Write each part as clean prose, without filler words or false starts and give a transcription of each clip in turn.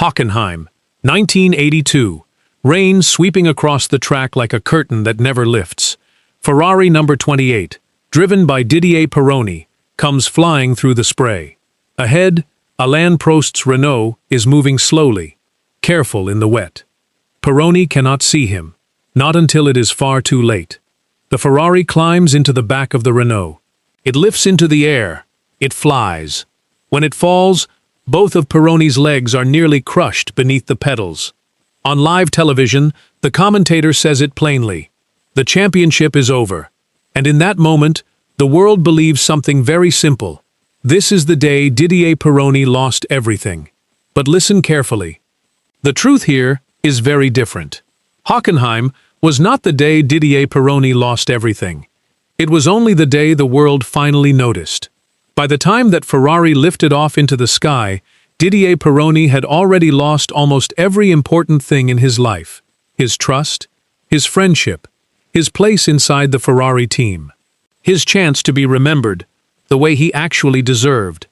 Hockenheim, 1982. Rain sweeping across the track like a curtain that never lifts. Ferrari number 28, driven by Didier Pironi, comes flying through the spray. Ahead, Alain Prost's Renault is moving slowly, careful in the wet. Pironi cannot see him, not until it is far too late. The Ferrari climbs into the back of the Renault. It lifts into the air. It flies. When it falls, both of Pironi's legs are nearly crushed beneath the pedals. On live television, the commentator says it plainly. The championship is over. And in that moment, the world believes something very simple. This is the day Didier Pironi lost everything. But listen carefully. The truth here is very different. Hockenheim was not the day Didier Pironi lost everything. It was only the day the world finally noticed. By the time that Ferrari lifted off into the sky, Didier Pironi had already lost almost every important thing in his life. His trust, his friendship, his place inside the Ferrari team. His chance to be remembered, the way he actually deserved.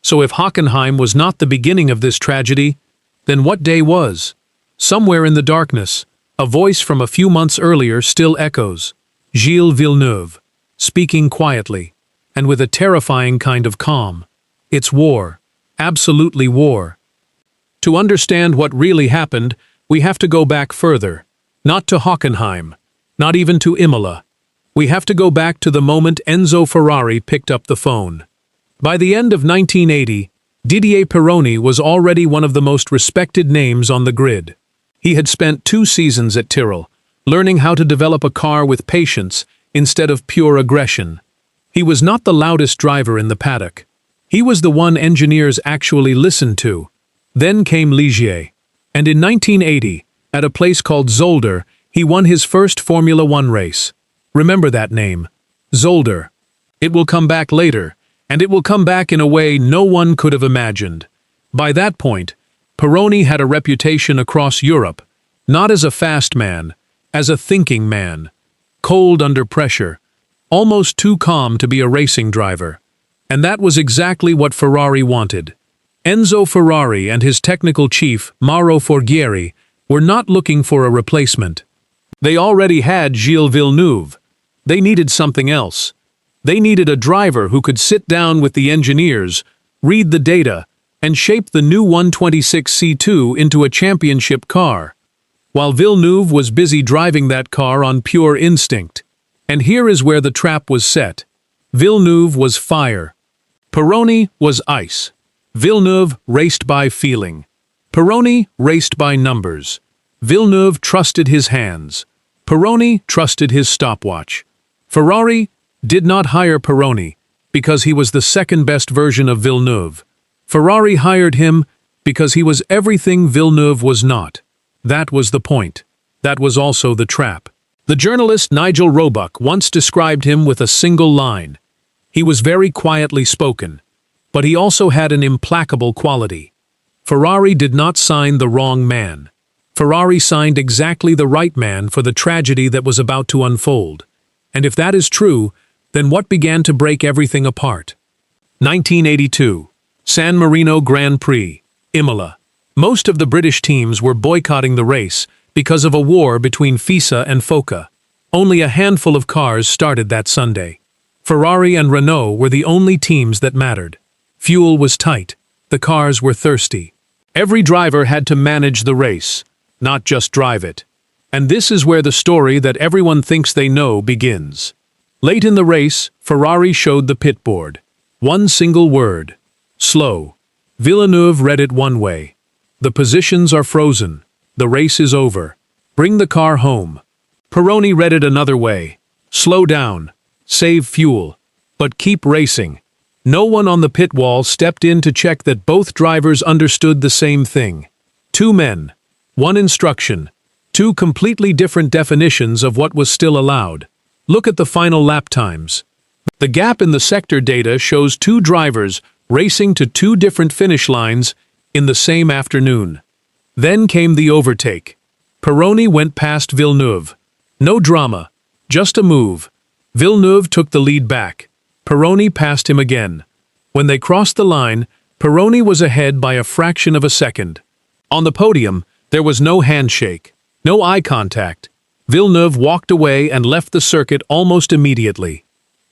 So if Hockenheim was not the beginning of this tragedy, then what day was? Somewhere in the darkness, a voice from a few months earlier still echoes. Gilles Villeneuve, speaking quietly, and with a terrifying kind of calm. It's war. Absolutely war. To understand what really happened, we have to go back further. Not to Hockenheim, not even to Imola. We have to go back to the moment Enzo Ferrari picked up the phone. By the end of 1980, Didier Pironi was already one of the most respected names on the grid. He had spent 2 seasons at Tyrrell, learning how to develop a car with patience instead of pure aggression. He was not the loudest driver in the paddock. He was the one engineers actually listened to. Then came Ligier. And in 1980, at a place called Zolder, he won his first Formula One race. Remember that name. Zolder. It will come back later, and it will come back in a way no one could have imagined. By that point, Pironi had a reputation across Europe, not as a fast man, as a thinking man. Cold under pressure, almost too calm to be a racing driver. And that was exactly what Ferrari wanted. Enzo Ferrari and his technical chief, Mauro Forghieri, were not looking for a replacement. They already had Gilles Villeneuve. They needed something else. They needed a driver who could sit down with the engineers, read the data, and shape the new 126C2 into a championship car. While Villeneuve was busy driving that car on pure instinct. And here is where the trap was set. Villeneuve was fire. Pironi was ice. Villeneuve raced by feeling. Pironi raced by numbers. Villeneuve trusted his hands. Pironi trusted his stopwatch. Ferrari did not hire Pironi because he was the second-best version of Villeneuve. Ferrari hired him because he was everything Villeneuve was not. That was the point. That was also the trap. The journalist Nigel Roebuck once described him with a single line. He was very quietly spoken, but he also had an implacable quality. Ferrari did not sign the wrong man. Ferrari signed exactly the right man for the tragedy that was about to unfold. And if that is true, then what began to break everything apart? 1982. San Marino Grand Prix, Imola. Most of the British teams were boycotting the race because of a war between FISA and FOCA. Only a handful of cars started that Sunday. Ferrari and Renault were the only teams that mattered. Fuel was tight. The cars were thirsty. Every driver had to manage the race, not just drive it. And this is where the story that everyone thinks they know begins. Late in the race, Ferrari showed the pit board. One single word. Slow. Villeneuve read it one way. The positions are frozen. The race is over. Bring the car home. Pironi read it another way. Slow down. Save fuel. But keep racing. No one on the pit wall stepped in to check that both drivers understood the same thing. 2 men. 1 instruction. 2 completely different definitions of what was still allowed. Look at the final lap times. The gap in the sector data shows 2 drivers racing to 2 different finish lines in the same afternoon. Then came the overtake. Pironi went past Villeneuve. No drama, just a move. Villeneuve took the lead back. Pironi passed him again. When they crossed the line, Pironi was ahead by a fraction of a second. On the podium, there was no handshake, no eye contact. Villeneuve walked away and left the circuit almost immediately.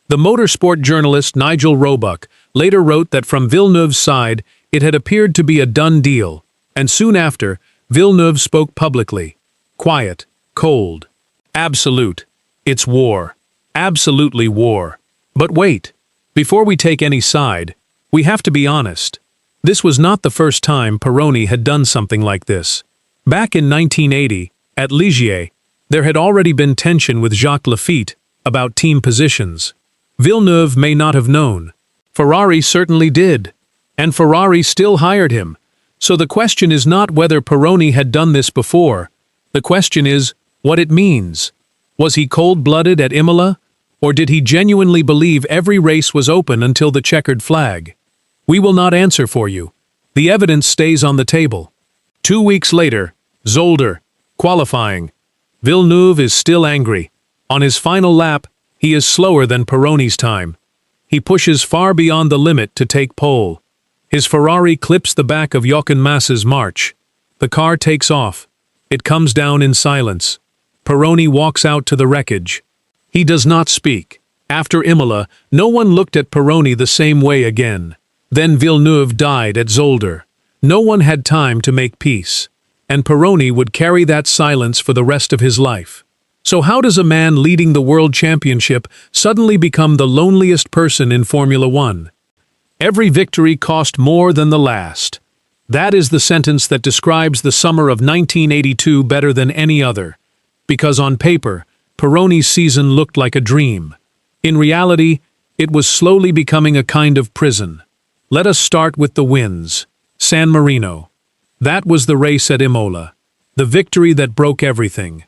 The motorsport journalist Nigel Roebuck later wrote that from Villeneuve's side, it had appeared to be a done deal, and soon after, Villeneuve spoke publicly. Quiet, cold, absolute. It's war. Absolutely war. But wait, before we take any side, we have to be honest. This was not the first time Pironi had done something like this. Back in 1980, at Ligier, there had already been tension with Jacques Lafitte about team positions. Villeneuve may not have known. Ferrari certainly did. And Ferrari still hired him. So the question is not whether Pironi had done this before. The question is what it means. Was he cold-blooded at Imola? Or did he genuinely believe every race was open until the checkered flag? We will not answer for you. The evidence stays on the table. 2 weeks later, Zolder, qualifying. Villeneuve is still angry. On his final lap, he is slower than Pironi's time. He pushes far beyond the limit to take pole. His Ferrari clips the back of Hockenheim's March. The car takes off. It comes down in silence. Pironi walks out to the wreckage. He does not speak. After Imola, no one looked at Pironi the same way again. Then Villeneuve died at Zolder. No one had time to make peace. And Pironi would carry that silence for the rest of his life. So how does a man leading the World Championship suddenly become the loneliest person in Formula One? Every victory cost more than the last. That is the sentence that describes the summer of 1982 better than any other. Because on paper, Pironi's season looked like a dream. In reality, it was slowly becoming a kind of prison. Let us start with the wins. San Marino. That was the race at Imola. The victory that broke everything.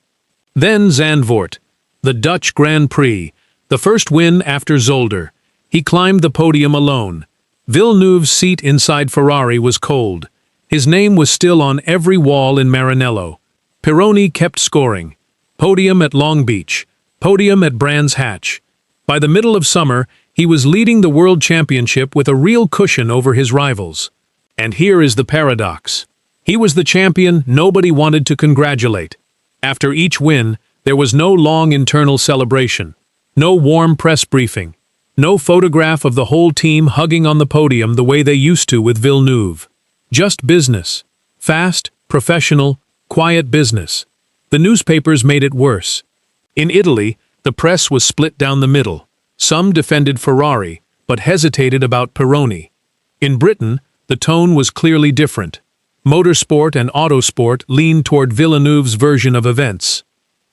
Then Zandvoort, the Dutch Grand Prix, the first win after Zolder. He climbed the podium alone. Villeneuve's seat inside Ferrari was cold. His name was still on every wall in Maranello. Pironi kept scoring. Podium at Long Beach. Podium at Brands Hatch. By the middle of summer, he was leading the World Championship with a real cushion over his rivals. And here is the paradox. He was the champion nobody wanted to congratulate. After each win, there was no long internal celebration, no warm press briefing, no photograph of the whole team hugging on the podium the way they used to with Villeneuve. Just business. Fast, professional, quiet business. The newspapers made it worse. In Italy, the press was split down the middle. Some defended Ferrari, but hesitated about Pironi. In Britain, the tone was clearly different. Motorsport and Autosport leaned toward Villeneuve's version of events.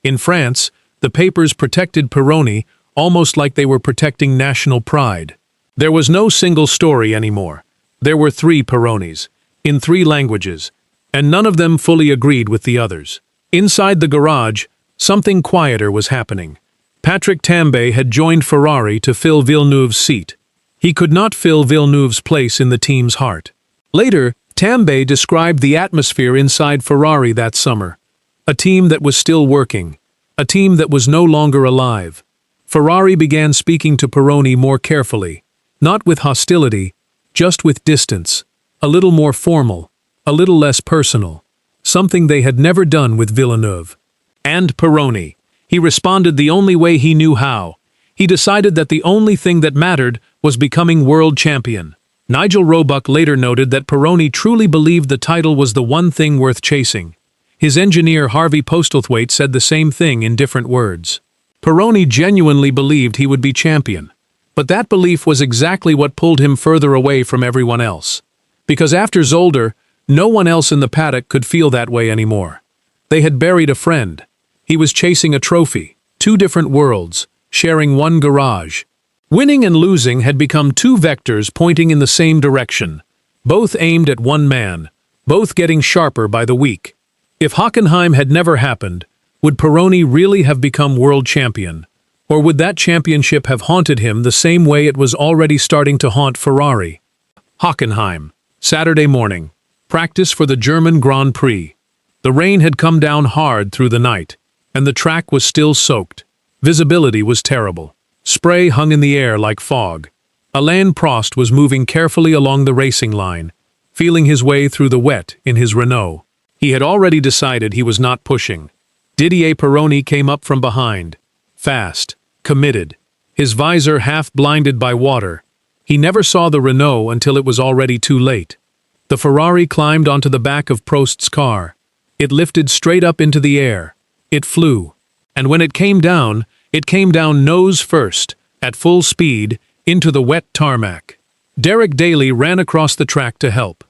In France, the papers protected Pironi almost like they were protecting national pride. There was no single story anymore. There were 3 Pironis, in 3 languages, and none of them fully agreed with the others. Inside the garage, something quieter was happening. Patrick Tambay had joined Ferrari to fill Villeneuve's seat. He could not fill Villeneuve's place in the team's heart. Later, Tambay described the atmosphere inside Ferrari that summer. A team that was still working. A team that was no longer alive. Ferrari began speaking to Pironi more carefully. Not with hostility, just with distance. A little more formal. A little less personal. Something they had never done with Villeneuve. And Pironi. He responded the only way he knew how. He decided that the only thing that mattered was becoming world champion. Nigel Roebuck later noted that Pironi truly believed the title was the one thing worth chasing. His engineer Harvey Postlethwaite said the same thing in different words. Pironi genuinely believed he would be champion. But that belief was exactly what pulled him further away from everyone else. Because after Zolder, no one else in the paddock could feel that way anymore. They had buried a friend. He was chasing a trophy, 2 different worlds, sharing one garage. Winning and losing had become 2 vectors pointing in the same direction, both aimed at one man, both getting sharper by the week. If Hockenheim had never happened, would Pironi really have become world champion? Or would that championship have haunted him the same way it was already starting to haunt Ferrari? Hockenheim, Saturday morning. Practice for the German Grand Prix. The rain had come down hard through the night, and the track was still soaked. Visibility was terrible. Spray hung in the air like fog. Alain Prost was moving carefully along the racing line, feeling his way through the wet in his Renault. He had already decided he was not pushing. Didier Pironi came up from behind. Fast, committed, his visor half blinded by water. He never saw the Renault until it was already too late. The Ferrari climbed onto the back of Prost's car. It lifted straight up into the air. It flew. And when it came down nose first, at full speed, into the wet tarmac. Derek Daly ran across the track to help.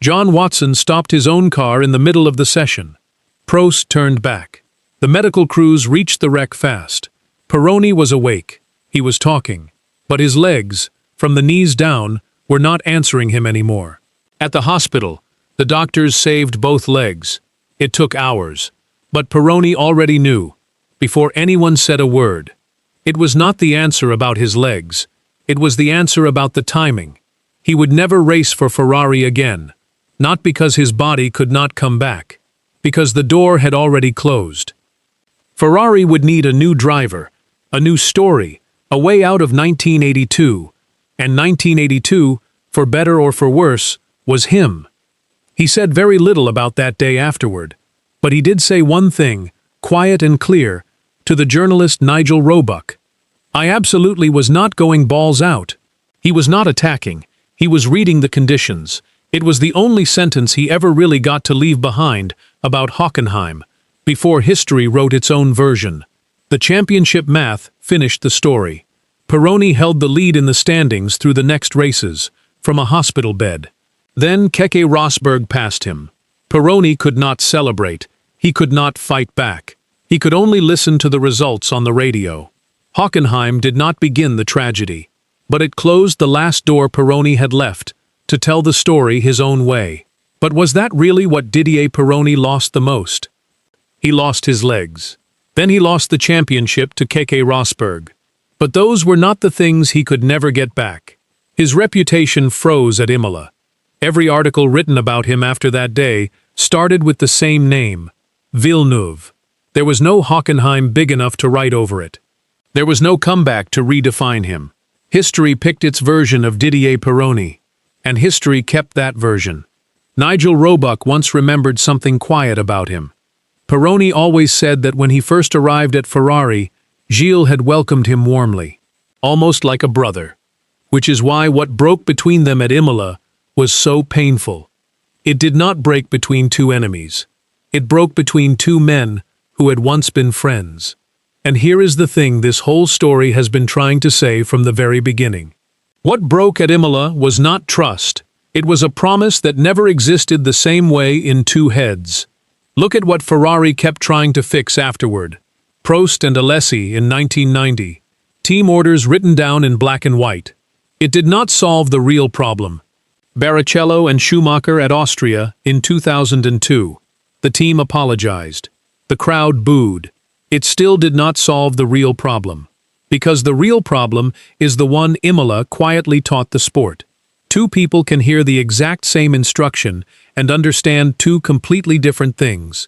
John Watson stopped his own car in the middle of the session. Prost turned back. The medical crews reached the wreck fast. Pironi was awake. He was talking. But his legs, from the knees down, were not answering him anymore. At the hospital, the doctors saved both legs. It took hours. But Pironi already knew, before anyone said a word. It was not the answer about his legs. It was the answer about the timing. He would never race for Ferrari again. Not because his body could not come back. Because the door had already closed. Ferrari would need a new driver, a new story, a way out of 1982. And 1982, for better or for worse, was him. He said very little about that day afterward. But he did say one thing, quiet and clear, to the journalist Nigel Roebuck. I absolutely was not going balls out. He was not attacking. He was reading the conditions. It was the only sentence he ever really got to leave behind about Hockenheim, before history wrote its own version. The championship math finished the story. Pironi held the lead in the standings through the next races, from a hospital bed. Then Keke Rosberg passed him. Pironi could not celebrate. He could not fight back. He could only listen to the results on the radio. Hockenheim did not begin the tragedy, but it closed the last door Pironi had left, to tell the story his own way. But was that really what Didier Pironi lost the most? He lost his legs. Then he lost the championship to Keke Rosberg. But those were not the things he could never get back. His reputation froze at Imola. Every article written about him after that day started with the same name, Villeneuve. There was no Hockenheim big enough to write over it. There was no comeback to redefine him. History picked its version of Didier Pironi, and history kept that version. Nigel Roebuck once remembered something quiet about him. Pironi always said that when he first arrived at Ferrari, Gilles had welcomed him warmly, almost like a brother, which is why what broke between them at Imola was so painful. It did not break between two enemies. It broke between two men who had once been friends. And here is the thing this whole story has been trying to say from the very beginning. What broke at Imola was not trust. It was a promise that never existed the same way in two heads. Look at what Ferrari kept trying to fix afterward. Prost and Alesi in 1990. Team orders written down in black and white. It did not solve the real problem. Barrichello and Schumacher at Austria in 2002. The team apologized. The crowd booed. It still did not solve the real problem. Because the real problem is the one Imola quietly taught the sport. Two people can hear the exact same instruction and understand two completely different things.